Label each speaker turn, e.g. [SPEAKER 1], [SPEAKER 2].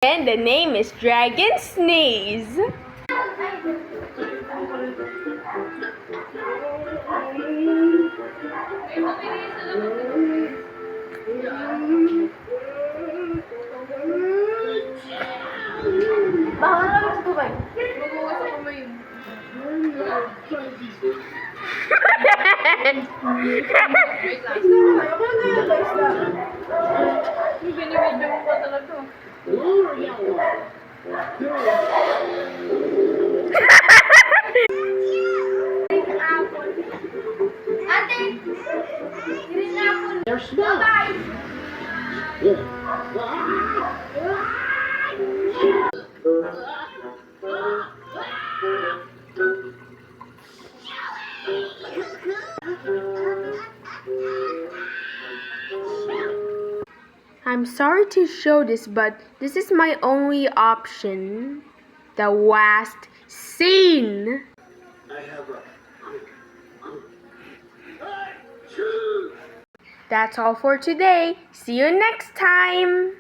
[SPEAKER 1] And the name is Dragon Sneeze. Bawal naman sa tubig. Magugas sa kamay. Binibidyo mo pa talaga. Ate! Green apple!
[SPEAKER 2] They're small.
[SPEAKER 1] I'm sorry to show this, but this is my only option. The last scene.
[SPEAKER 2] I have a
[SPEAKER 1] That's all for today. See you next time.